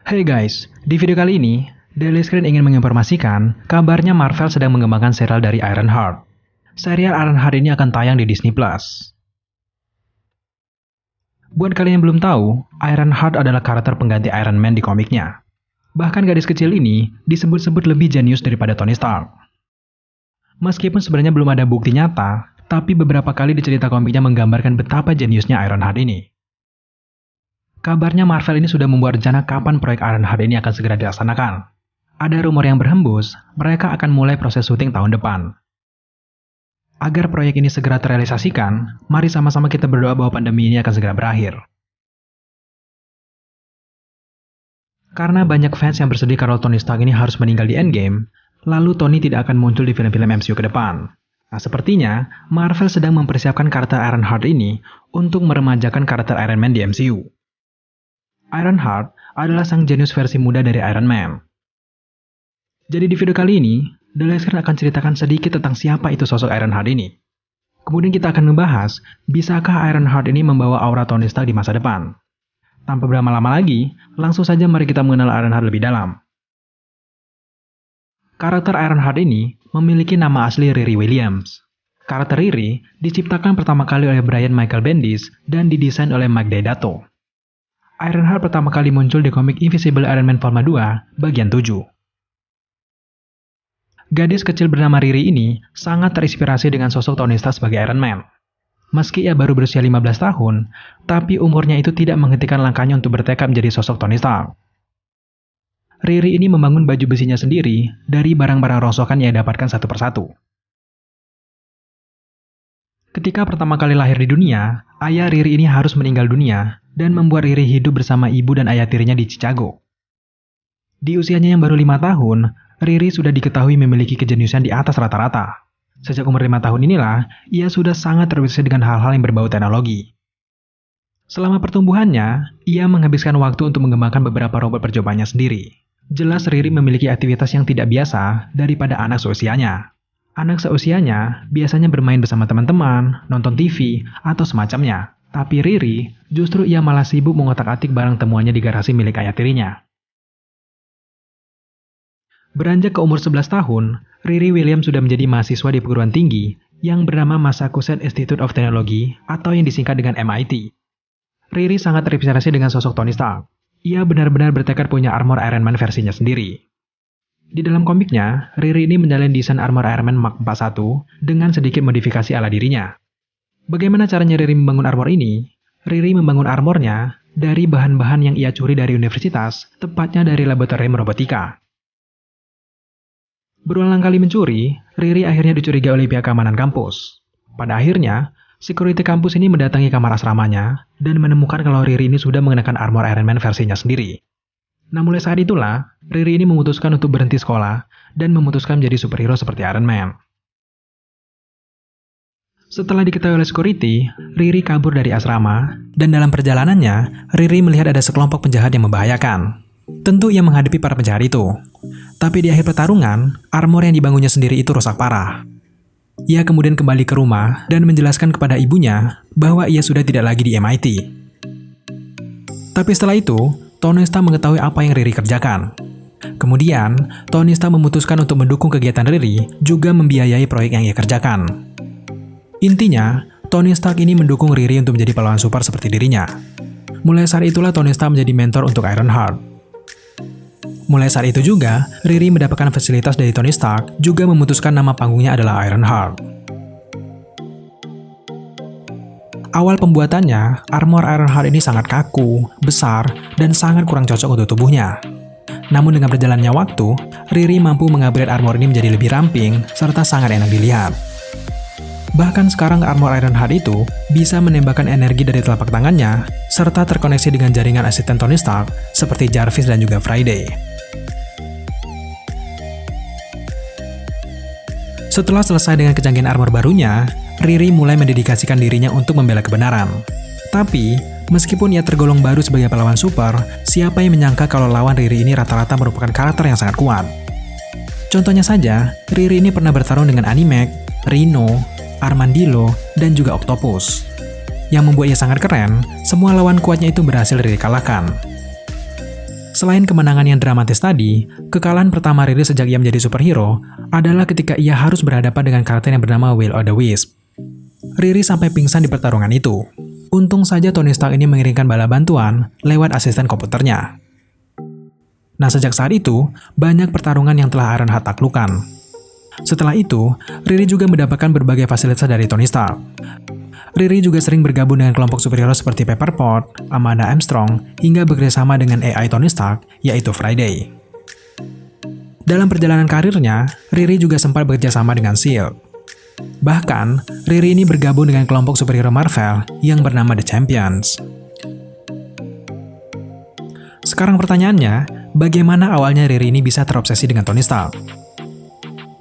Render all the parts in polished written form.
Hey guys, di video kali ini, Daily Screen ingin menginformasikan kabarnya Marvel sedang mengembangkan serial dari Ironheart. Serial Ironheart ini akan tayang di Disney+. Buat kalian yang belum tahu, Ironheart adalah karakter pengganti Iron Man di komiknya. Bahkan gadis kecil ini disebut-sebut lebih jenius daripada Tony Stark. Meskipun sebenarnya belum ada bukti nyata, tapi beberapa kali di cerita komiknya menggambarkan betapa jeniusnya Ironheart ini. Kabarnya Marvel ini sudah membuat rencana kapan proyek Ironheart ini akan segera dilaksanakan. Ada rumor yang berhembus, mereka akan mulai proses syuting tahun depan. Agar proyek ini segera terrealisasikan, mari sama-sama kita berdoa bahwa pandemi ini akan segera berakhir. Karena banyak fans yang bersedih kalau Tony Stark ini harus meninggal di Endgame, lalu Tony tidak akan muncul di film-film MCU ke depan. Nah, sepertinya Marvel sedang mempersiapkan karakter Ironheart ini untuk meremajakan karakter Iron Man di MCU. Ironheart adalah sang jenius versi muda dari Iron Man. Jadi di video kali ini, Daily Screen akan ceritakan sedikit tentang siapa itu sosok Ironheart ini. Kemudian kita akan membahas, bisakah Ironheart ini membawa aura Tony Stark di masa depan? Tanpa berlama-lama lagi, langsung saja mari kita mengenal Ironheart lebih dalam. Karakter Ironheart ini memiliki nama asli Riri Williams. Karakter Riri diciptakan pertama kali oleh Brian Michael Bendis dan didesain oleh Mike Deodato. Ironheart pertama kali muncul di komik Invisible Iron Man Volume 2, bagian 7. Gadis kecil bernama Riri ini sangat terinspirasi dengan sosok Tony Stark sebagai Iron Man. Meski ia baru berusia 15 tahun, tapi umurnya itu tidak menghentikan langkahnya untuk bertekad menjadi sosok Tony Stark. Riri ini membangun baju besinya sendiri dari barang-barang rongsokan yang ia dapatkan satu persatu. Ketika pertama kali lahir di dunia, ayah Riri ini harus meninggal dunia dan membuat Riri hidup bersama ibu dan ayah tirinya di Chicago. Di usianya yang baru 5 tahun, Riri sudah diketahui memiliki kejeniusan di atas rata-rata. Sejak umur 5 tahun inilah, ia sudah sangat terbiasa dengan hal-hal yang berbau teknologi. Selama pertumbuhannya, ia menghabiskan waktu untuk mengembangkan beberapa robot percobaannya sendiri. Jelas Riri memiliki aktivitas yang tidak biasa daripada anak seusianya. Anak seusianya biasanya bermain bersama teman-teman, nonton TV, atau semacamnya. Tapi Riri, justru ia malah sibuk mengotak-atik barang temuannya di garasi milik ayah tirinya. Beranjak ke umur 11 tahun, Riri Williams sudah menjadi mahasiswa di perguruan tinggi yang bernama Massachusetts Institute of Technology atau yang disingkat dengan MIT. Riri sangat terinspirasi dengan sosok Tony Stark. Ia benar-benar bertekad punya armor Iron Man versinya sendiri. Di dalam komiknya, Riri ini menjalani desain armor Iron Man Mark 41 dengan sedikit modifikasi ala dirinya. Bagaimana caranya Riri membangun armor ini? Riri membangun armornya dari bahan-bahan yang ia curi dari universitas, tepatnya dari laboratorium robotika. Berulang kali mencuri, Riri akhirnya dicurigai oleh pihak keamanan kampus. Pada akhirnya, security kampus ini mendatangi kamar asramanya dan menemukan kalau Riri ini sudah mengenakan armor Iron Man versinya sendiri. Nah, mulai saat itulah, Riri ini memutuskan untuk berhenti sekolah dan memutuskan menjadi superhero seperti Iron Man. Setelah diketahui oleh security, Riri kabur dari asrama, dan dalam perjalanannya, Riri melihat ada sekelompok penjahat yang membahayakan. Tentu ia menghadapi para penjahat itu. Tapi di akhir pertarungan, armor yang dibangunnya sendiri itu rusak parah. Ia kemudian kembali ke rumah dan menjelaskan kepada ibunya bahwa ia sudah tidak lagi di MIT. Tapi setelah itu, Tony Stark mengetahui apa yang Riri kerjakan. Kemudian, Tony Stark memutuskan untuk mendukung kegiatan Riri, juga membiayai proyek yang ia kerjakan. Intinya, Tony Stark ini mendukung Riri untuk menjadi pahlawan super seperti dirinya. Mulai saat itulah Tony Stark menjadi mentor untuk Ironheart. Mulai saat itu juga, Riri mendapatkan fasilitas dari Tony Stark, juga memutuskan nama panggungnya adalah Ironheart. Awal pembuatannya, armor Ironheart ini sangat kaku, besar, dan sangat kurang cocok untuk tubuhnya. Namun dengan berjalannya waktu, Riri mampu mengupgrade armor ini menjadi lebih ramping, serta sangat enak dilihat. Bahkan sekarang armor Ironheart itu bisa menembakkan energi dari telapak tangannya, serta terkoneksi dengan jaringan asisten Tony Stark, seperti Jarvis dan juga Friday. Setelah selesai dengan kecanggihan armor barunya, Riri mulai mendedikasikan dirinya untuk membela kebenaran. Tapi, meskipun ia tergolong baru sebagai pahlawan super, siapa yang menyangka kalau lawan Riri ini rata-rata merupakan karakter yang sangat kuat. Contohnya saja, Riri ini pernah bertarung dengan Animax, Rhino, Armadillo, dan juga Octopus. Yang membuat ia sangat keren, semua lawan kuatnya itu berhasil Riri kalahkan. Selain kemenangan yang dramatis tadi, kekalahan pertama Riri sejak ia menjadi superhero adalah ketika ia harus berhadapan dengan karakter yang bernama Will o' the Wisp. Riri sampai pingsan di pertarungan itu. Untung saja Tony Stark ini mengirimkan bala bantuan lewat asisten komputernya. Nah, sejak saat itu, banyak pertarungan yang telah Ironheart taklukkan. Setelah itu, Riri juga mendapatkan berbagai fasilitas dari Tony Stark. Riri juga sering bergabung dengan kelompok superhero seperti Pepperpot, Amanda Armstrong, hingga bekerjasama dengan AI Tony Stark, yaitu Friday. Dalam perjalanan karirnya, Riri juga sempat bekerjasama dengan S.H.I.E.L.D. Bahkan, Riri ini bergabung dengan kelompok superhero Marvel yang bernama The Champions. Sekarang pertanyaannya, bagaimana awalnya Riri ini bisa terobsesi dengan Tony Stark?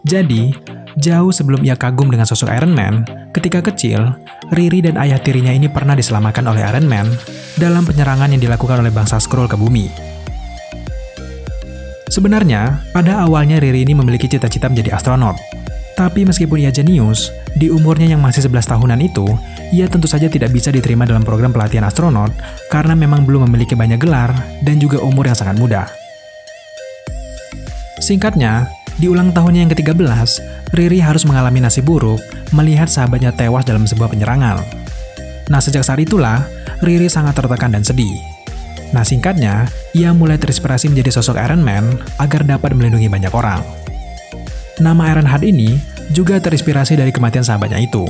Jadi, jauh sebelum ia kagum dengan sosok Iron Man, ketika kecil, Riri dan ayah tirinya ini pernah diselamatkan oleh Iron Man dalam penyerangan yang dilakukan oleh bangsa Skrull ke bumi. Sebenarnya, pada awalnya Riri ini memiliki cita-cita menjadi astronot. Tapi meskipun ia jenius, di umurnya yang masih 11 tahunan itu, ia tentu saja tidak bisa diterima dalam program pelatihan astronot karena memang belum memiliki banyak gelar dan juga umur yang sangat muda. Singkatnya, di ulang tahunnya yang ke-13, Riri harus mengalami nasib buruk melihat sahabatnya tewas dalam sebuah penyerangan. Nah, sejak saat itulah, Riri sangat tertekan dan sedih. Nah, singkatnya, ia mulai terinspirasi menjadi sosok Iron Man agar dapat melindungi banyak orang. Nama Ironheart ini juga terinspirasi dari kematian sahabatnya itu.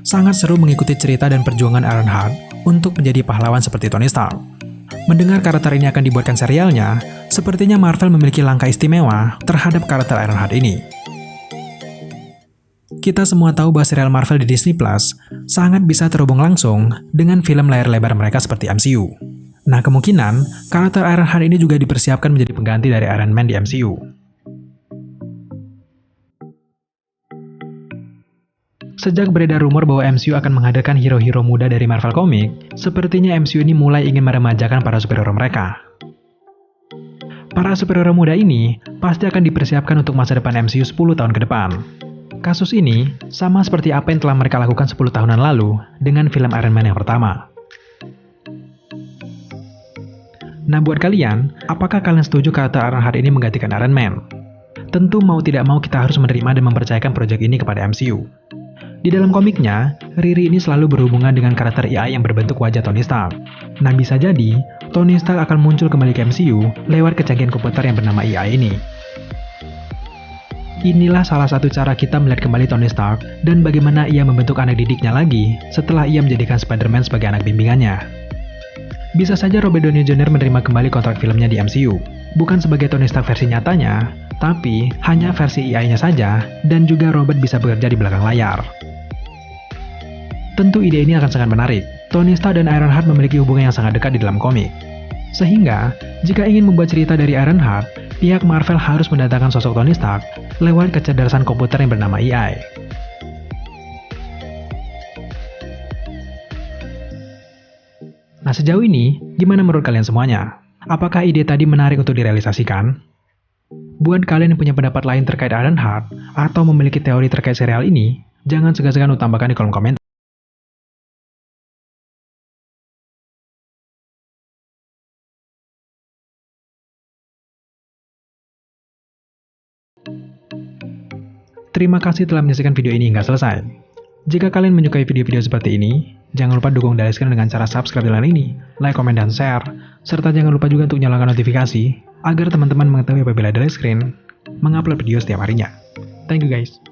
Sangat seru mengikuti cerita dan perjuangan Ironheart untuk menjadi pahlawan seperti Tony Stark. Mendengar karakter ini akan dibuatkan serialnya, sepertinya Marvel memiliki langkah istimewa terhadap karakter Ironheart ini. Kita semua tahu bahwa serial Marvel di Disney Plus sangat bisa terhubung langsung dengan film layar lebar mereka seperti MCU. Nah, kemungkinan karakter Ironheart ini juga dipersiapkan menjadi pengganti dari Iron Man di MCU. Sejak beredar rumor bahwa MCU akan menghadirkan hero-hero muda dari Marvel Comics, sepertinya MCU ini mulai ingin meremajakan para superhero mereka. Para superhero muda ini pasti akan dipersiapkan untuk masa depan MCU 10 tahun ke depan. Kasus ini sama seperti apa yang telah mereka lakukan 10 tahunan lalu dengan film Iron Man yang pertama. Nah, buat kalian, apakah kalian setuju karakter Ironheart ini menggantikan Iron Man? Tentu mau tidak mau kita harus menerima dan mempercayakan proyek ini kepada MCU. Di dalam komiknya, Riri ini selalu berhubungan dengan karakter AI yang berbentuk wajah Tony Stark. Nah, bisa jadi, Tony Stark akan muncul kembali ke MCU lewat kecanggihan komputer yang bernama AI ini. Inilah salah satu cara kita melihat kembali Tony Stark dan bagaimana ia membentuk anak didiknya lagi setelah ia menjadikan Spider-Man sebagai anak bimbingannya. Bisa saja Robert Downey Jr. menerima kembali kontrak filmnya di MCU, bukan sebagai Tony Stark versi nyatanya, tapi hanya versi AI-nya saja, dan juga Robert bisa bekerja di belakang layar. Tentu ide ini akan sangat menarik. Tony Stark dan Ironheart memiliki hubungan yang sangat dekat di dalam komik. Sehingga, jika ingin membuat cerita dari Ironheart, pihak Marvel harus mendatangkan sosok Tony Stark lewat kecerdasan komputer yang bernama AI. Nah, sejauh ini, gimana menurut kalian semuanya? Apakah ide tadi menarik untuk direalisasikan? Buat kalian yang punya pendapat lain terkait Ironheart, atau memiliki teori terkait serial ini, jangan segan-segan untuk tambahkan di kolom komentar. Terima kasih telah menyaksikan video ini hingga selesai. Jika kalian menyukai video-video seperti ini, jangan lupa dukung Daleskin dengan cara subscribe channel ini, like, komen, dan share, serta jangan lupa juga untuk nyalakan notifikasi agar teman-teman mengetahui apabila Daleskin mengupload video setiap harinya. Thank you guys.